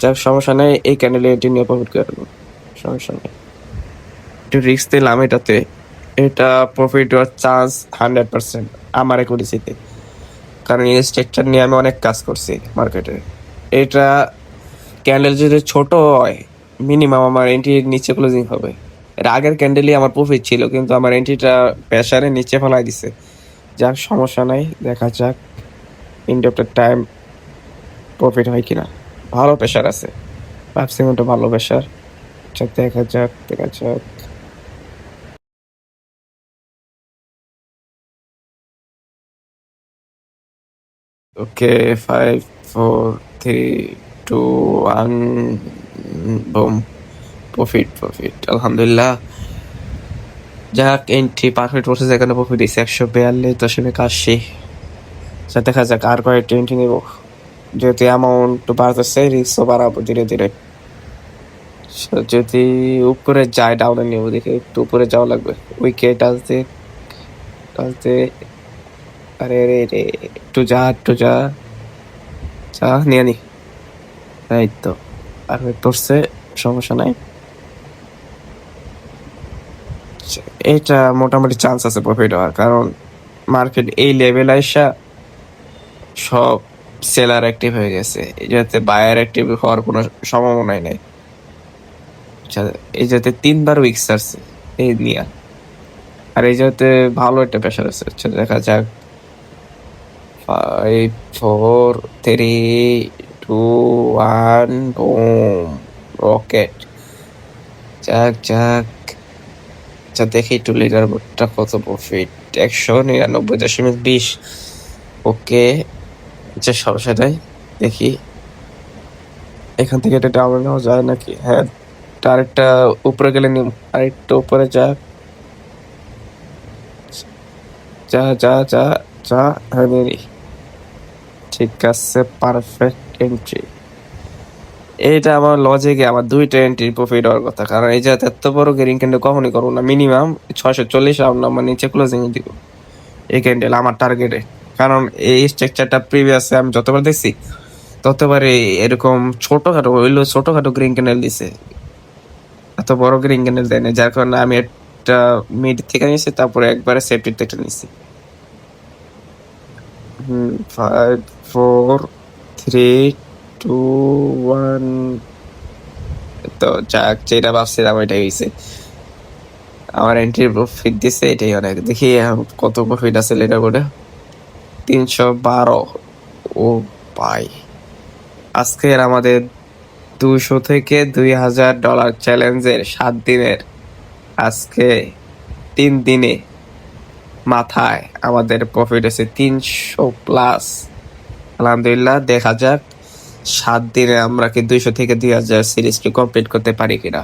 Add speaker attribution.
Speaker 1: যাক সমস্যা নেই, এই ক্যান্ডেল এন্ট্রি নিয়ে প্রফিট করে নেবো, সমস্যা নেই। একটু রিস্ক দিলাম এটাতে, এটা প্রফিট হওয়ার চান্স 100% আমার একুরেসিতে, কারণ এই স্ট্রাকচার নিয়ে আমি অনেক কাজ করছি মার্কেটে। এটা ক্যান্ডেল যদি ছোট হয় মিনিমাম আমার এন্ট্রির নিচে ক্লোজিং হবে। এর আগের ক্যান্ডেলই আমার প্রফিট ছিল, কিন্তু আমার এন্ট্রিটা প্রেসারে নিচে ফেলাই দিছে। যাক সমস্যা নাই, দেখা যাক end of the time profit হয় কিনা। ভালো প্রেসার আছে, ভাবছি ওটা ভালো প্রেসার। আচ্ছা দেখা যাক, দেখা যাক। ওকে, 5 4 3 2 1, বুম, প্রফিট প্রফিট আলহামদুলিল্লাহ। যাক এন্ট্রি পারফেক্ট করছে, যেখানে প্রফিট দিচ্ছে 142.80। আচ্ছা দেখা যাক আর কয়েকটা এন্ট্রি নিব, যেহেতু অ্যামাউন্ট বাড়তেছে রিস্কও বাড়াবো ধীরে ধীরে। যদি উপরে যায় ডাউনে নিব, দেখে একটু উপরে যাওয়া লাগবে। উইকেট আসতে আসতে, আরে রে রে, একটু যা একটু যা যা, নিয়ে নি। এই তো পারফেক্ট করছে, সমস্যা নাই। এটা মোটামুটি চান্স আছে প্রফিট হওয়ার, কারণ মার্কেট এই লেভেল আইসা সব সেলার অ্যাক্টিভ হয়ে গেছে, যাতে বায়ার অ্যাক্টিভ হওয়ার কোনো সম্ভাবনাই নাই। আচ্ছা, এই যাতে 3বার উইকস আসছে এই নিয়ে, আর এই যাতে ভালো একটা প্রেশার আছে। আচ্ছা দেখা যাক, 5 4 3 2 1, বুম, রকেট। যাক যাক, আচ্ছা দেখি একটু লিডার বোর্ডটা কত প্রফিট, 199.20। ওকে, আচ্ছা সমস্যা নাই, দেখি এখান থেকে এটা ডাউন নেওয়া যায় নাকি। হ্যাঁ, আরেকটা উপরে গেলে নিম, আরেকটু উপরে যাক, যা যা যা যা, হ্যাঁ নিয়ে নি। ঠিক আছে, পারফেক্ট এন্ট্রি। এইটা আমার লজিকে আমার 2টা এন্ট্রি প্রফিট হওয়ার কথা, কারণ এই যে এত বড় গেরিং ক্যান্ডেল কখনই করবো না। মিনিমাম 640 রাউন্ড আমার নিচে ক্লোজিং দিব এই ক্যান্ডেল আমার টার্গেটে, কারণ এই স্ট্রাকচারটা প্রিভিয়াসে আমি যতবার দেখছি ততবারই এরকম ছোটখাটো হইলো, ছোটখাটো গ্রিন ক্যান্ডেল দিছে, এত বড় গ্রিন ক্যান্ডেল দেয় না। যার কারণে আমি একটা মিড থেকে নিয়েছি, তারপরে একবারে সেফটির থেকে নিয়েছি। 5 4 3 2 1, তো যাক যেটা ভাবছিলাম ওইটাই হয়েছে, আমার এন্ট্রি প্রফিট দিছে, এটাই অনেক। দেখি এখন কত প্রফিট আছে লিডার বোর্ডে, 312। ও ভাই, আজকের আমাদের 200 থেকে $2000 চ্যালেঞ্জের 7 দিনের, আজকে 3 দিনে মাথায় আমাদের প্রফিট আছে 300+। আলহামদুলিল্লাহ, দেখা যাক 7 দিনে আমরা কি 200 থেকে 2000 সিরিজকে কমপ্লিট করতে পারি কিনা।